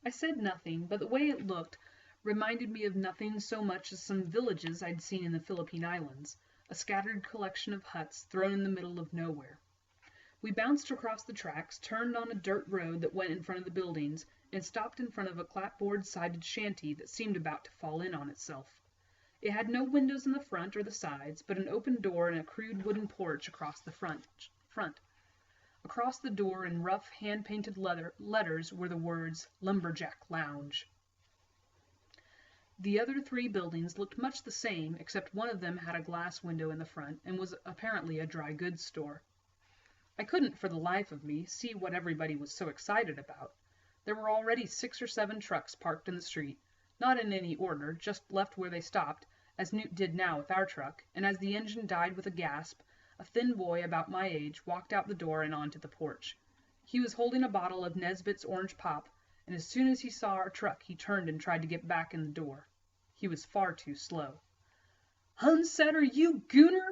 I said nothing, but the way it looked reminded me of nothing so much as some villages I'd seen in the Philippine Islands, a scattered collection of huts thrown in the middle of nowhere. We bounced across the tracks, turned on a dirt road that went in front of the buildings, and stopped in front of a clapboard-sided shanty that seemed about to fall in on itself. It had no windows in the front or the sides, but an open door and a crude wooden porch across the front. Across the door in rough hand-painted letters were the words, "Lumberjack Lounge." The other three buildings looked much the same, except one of them had a glass window in the front and was apparently a dry goods store. I couldn't, for the life of me, see what everybody was so excited about. There were already 6 or 7 trucks parked in the street, not in any order, just left where they stopped, as Newt did now with our truck, and as the engine died with a gasp, a thin boy about my age walked out the door and onto the porch. He was holding a bottle of Nesbitt's orange pop, and as soon as he saw our truck he turned and tried to get back in the door. He was far too slow. "Hunsetter, you gooner!"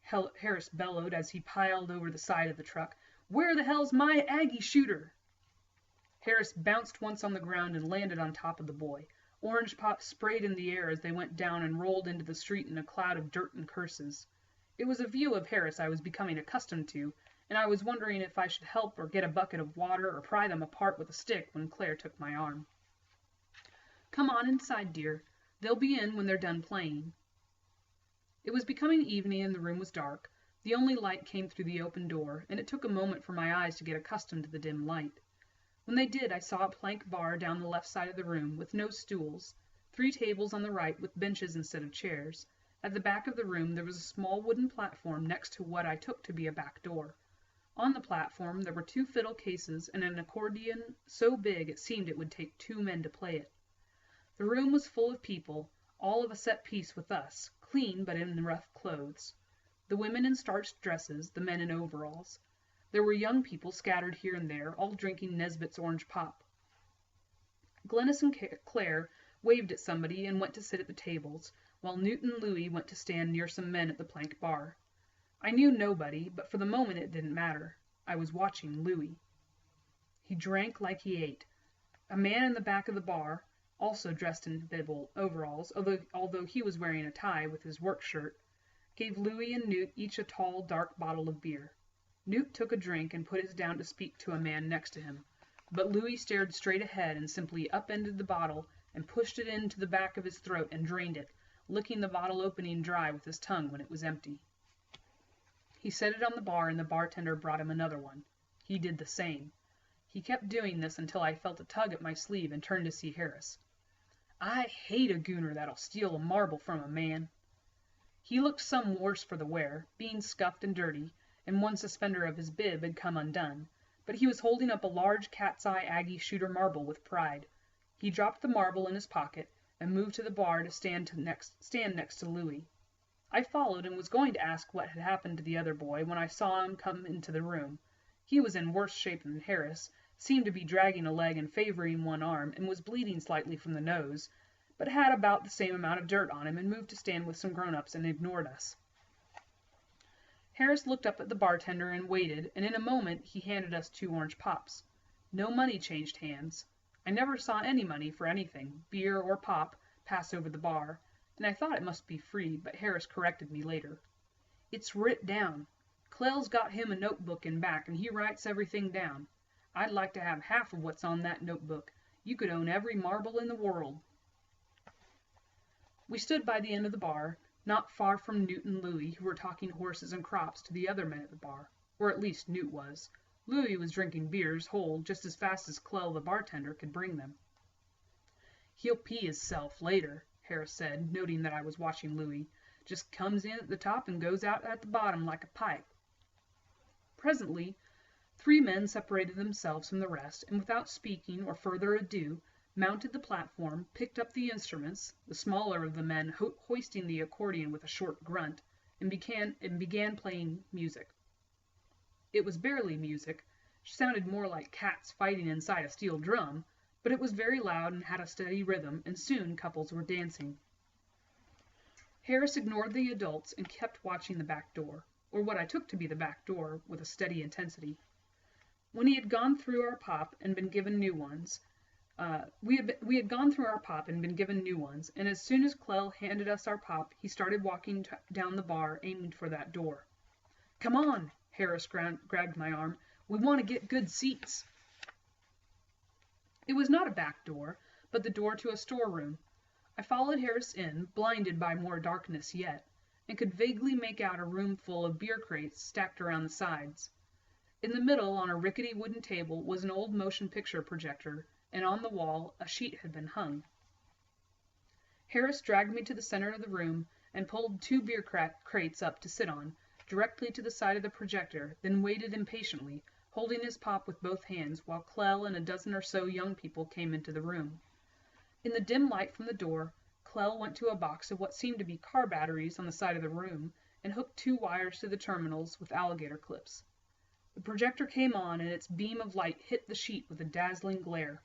Harris bellowed as he piled over the side of the truck. "Where the hell's my Aggie shooter?" Harris bounced once on the ground and landed on top of the boy. Orange pop sprayed in the air as they went down and rolled into the street in a cloud of dirt and curses. It was a view of Harris I was becoming accustomed to, and I was wondering if I should help or get a bucket of water or pry them apart with a stick when Claire took my arm. "Come on inside, dear. They'll be in when they're done playing." It was becoming evening and the room was dark. The only light came through the open door, and it took a moment for my eyes to get accustomed to the dim light. When they did, I saw a plank bar down the left side of the room with no stools, 3 tables on the right with benches instead of chairs. At the back of the room there was a small wooden platform next to what I took to be a back door. On the platform there were 2 fiddle cases and an accordion so big it seemed it would take 2 men to play it. The room was full of people, all of a set piece with us, clean but in rough clothes. The women in starched dresses, the men in overalls. There were young people scattered here and there, all drinking Nesbitt's orange pop. Glennis and Claire waved at somebody and went to sit at the tables, while Newt and Louie went to stand near some men at the plank bar. I knew nobody, but for the moment it didn't matter. I was watching Louie. He drank like he ate. A man in the back of the bar, also dressed in bibble overalls, although he was wearing a tie with his work shirt, gave Louie and Newt each a tall, dark bottle of beer. Newt took a drink and put it down to speak to a man next to him, but Louie stared straight ahead and simply upended the bottle and pushed it into the back of his throat and drained it, licking the bottle opening dry with his tongue when it was empty. He set it on the bar and the bartender brought him another one. He did the same. He kept doing this until I felt a tug at my sleeve and turned to see Harris. "I hate a gooner that'll steal a marble from a man." He looked some worse for the wear, being scuffed and dirty, and one suspender of his bib had come undone, but he was holding up a large cat's-eye Aggie shooter marble with pride. He dropped the marble in his pocket and moved to the bar to stand next to Louie. I followed and was going to ask what had happened to the other boy when I saw him come into the room. He was in worse shape than Harris, seemed to be dragging a leg and favoring one arm, and was bleeding slightly from the nose, but had about the same amount of dirt on him and moved to stand with some grown-ups and ignored us. Harris looked up at the bartender and waited, and in a moment he handed us 2 orange pops. No money changed hands. I never saw any money for anything, beer or pop, pass over the bar, and I thought it must be free, but Harris corrected me later. "It's writ down. Clell's got him a notebook in back, and he writes everything down. I'd like to have half of what's on that notebook. You could own every marble in the world." We stood by the end of the bar, not far from Newt and Louie, who were talking horses and crops to the other men at the bar, or at least Newt was. Louie was drinking beers whole just as fast as Clell the bartender could bring them. "He'll pee hisself later," Harris said, noting that I was watching Louie. "Just comes in at the top and goes out at the bottom like a pipe." Presently 3 men separated themselves from the rest, and without speaking or further ado, mounted the platform, picked up the instruments, the smaller of the men hoisting the accordion with a short grunt, and began playing music. It was barely music, sounded more like cats fighting inside a steel drum, but it was very loud and had a steady rhythm, and soon couples were dancing. Harris ignored the adults and kept watching the back door, or what I took to be the back door, with a steady intensity. When he had gone through our pop and been given new ones, We had gone through our pop and been given new ones, and as soon as Clell handed us our pop, he started walking down the bar, aiming for that door. "Come on!" Harris grabbed my arm. "We want to get good seats." It was not a back door, but the door to a storeroom. I followed Harris in, blinded by more darkness yet, and could vaguely make out a room full of beer crates stacked around the sides. In the middle, on a rickety wooden table, was an old motion picture projector, and on the wall a sheet had been hung. Harris dragged me to the center of the room and pulled two beer crates up to sit on, directly to the side of the projector, then waited impatiently, holding his pop with both hands, while Clell and a dozen or so young people came into the room. In the dim light from the door, Clell went to a box of what seemed to be car batteries on the side of the room and hooked two wires to the terminals with alligator clips. The projector came on, and its beam of light hit the sheet with a dazzling glare.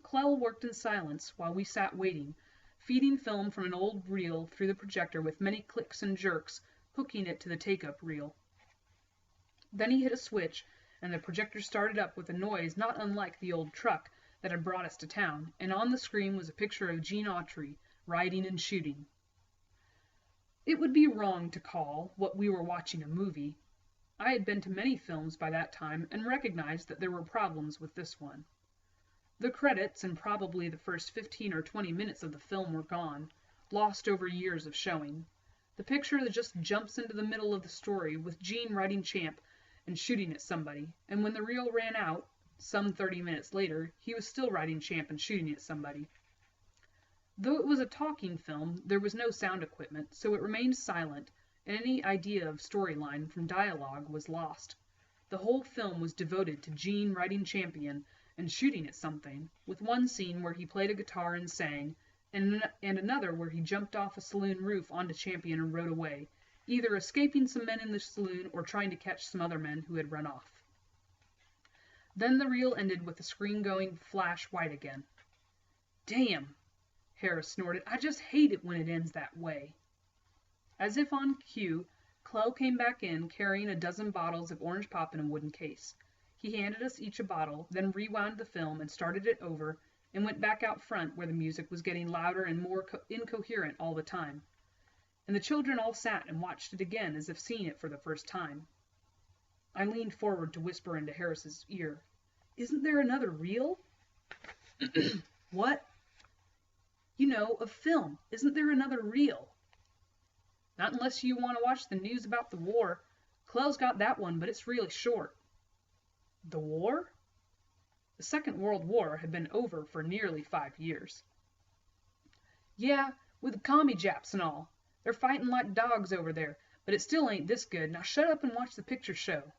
Clell worked in silence while we sat waiting, feeding film from an old reel through the projector with many clicks and jerks, hooking it to the take-up reel. Then he hit a switch, and the projector started up with a noise not unlike the old truck that had brought us to town, and on the screen was a picture of Gene Autry, riding and shooting. It would be wrong to call what we were watching a movie. I had been to many films by that time and recognized that there were problems with this one. The credits and probably the first 15 or 20 minutes of the film were gone, lost over years of showing. The picture that just jumps into the middle of the story with Gene riding Champ and shooting at somebody, and when the reel ran out, some 30 minutes later, he was still riding Champ and shooting at somebody. Though it was a talking film, there was no sound equipment, so it remained silent, and any idea of storyline from dialogue was lost. The whole film was devoted to Gene riding Champion and shooting at something, with one scene where he played a guitar and sang, and another where he jumped off a saloon roof onto Champion and rode away, either escaping some men in the saloon or trying to catch some other men who had run off. Then the reel ended with the screen going flash white again. "Damn," Harris snorted. "I just hate it when it ends that way." As if on cue, Clell came back in carrying a dozen bottles of orange pop in a wooden case. He handed us each a bottle, then rewound the film and started it over, and went back out front where the music was getting louder and more incoherent all the time. And the children all sat and watched it again as if seeing it for the first time. I leaned forward to whisper into Harris's ear, "Isn't there another reel?" "What?" "You know, of film. Isn't there another reel?" "Not unless you want to watch the news about the war. Clell's got that one, but it's really short." "The war?" The Second World War had been over for nearly 5 years. "Yeah, with the commie Japs and all. They're fighting like dogs over there, but it still ain't this good. Now shut up and watch the picture show."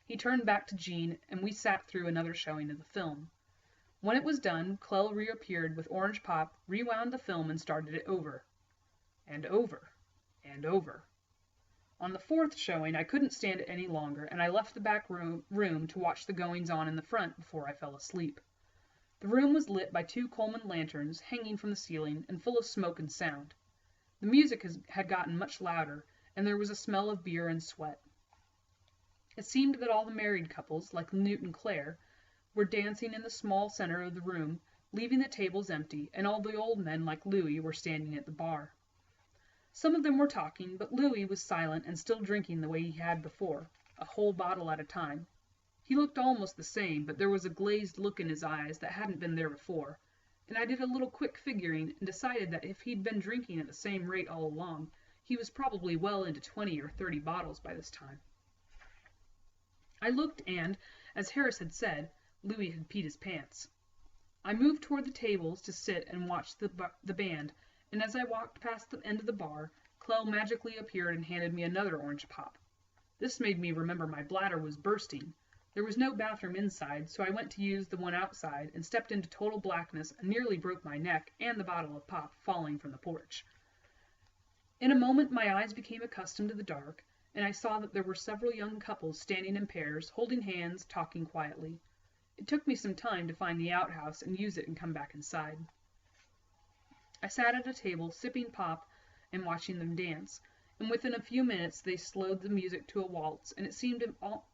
He turned back to Gene, and we sat through another showing of the film. When it was done, Clell reappeared with orange pop, rewound the film, and started it over. And over. And over. On the fourth showing, I couldn't stand it any longer, and I left the back room to watch the goings-on in the front before I fell asleep. The room was lit by 2 Coleman lanterns hanging from the ceiling and full of smoke and sound. The music had gotten much louder, and there was a smell of beer and sweat. It seemed that all the married couples, like Newt and Claire, were dancing in the small center of the room, leaving the tables empty, and all the old men, like Louis, were standing at the bar. Some of them were talking, but Louis was silent and still drinking the way he had before, a whole bottle at a time. He looked almost the same, but there was a glazed look in his eyes that hadn't been there before, and I did a little quick figuring and decided that if he'd been drinking at the same rate all along, he was probably well into 20 or 30 bottles by this time. I looked and, as Harris had said, Louis had peed his pants. I moved toward the tables to sit and watch the band, and as I walked past the end of the bar, Clell magically appeared and handed me another orange pop. This made me remember my bladder was bursting. There was no bathroom inside, so I went to use the one outside and stepped into total blackness and nearly broke my neck and the bottle of pop falling from the porch. In a moment my eyes became accustomed to the dark, and I saw that there were several young couples standing in pairs, holding hands, talking quietly. It took me some time to find the outhouse and use it and come back inside. I sat at a table, sipping pop and watching them dance, and within a few minutes they slowed the music to a waltz, and it seemed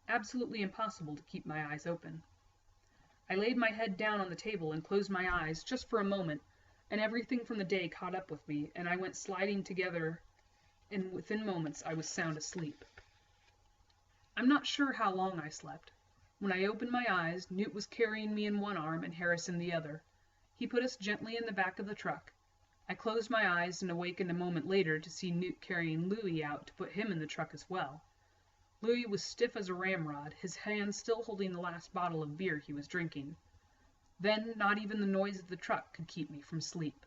absolutely impossible to keep my eyes open. I laid my head down on the table and closed my eyes just for a moment, and everything from the day caught up with me, and I went sliding together, and within moments I was sound asleep. I'm not sure how long I slept. When I opened my eyes, Newt was carrying me in one arm and Harris in the other. He put us gently in the back of the truck. I closed my eyes and awakened a moment later to see Newt carrying Louis out to put him in the truck as well. Louis was stiff as a ramrod, his hand still holding the last bottle of beer he was drinking. Then not even the noise of the truck could keep me from sleep.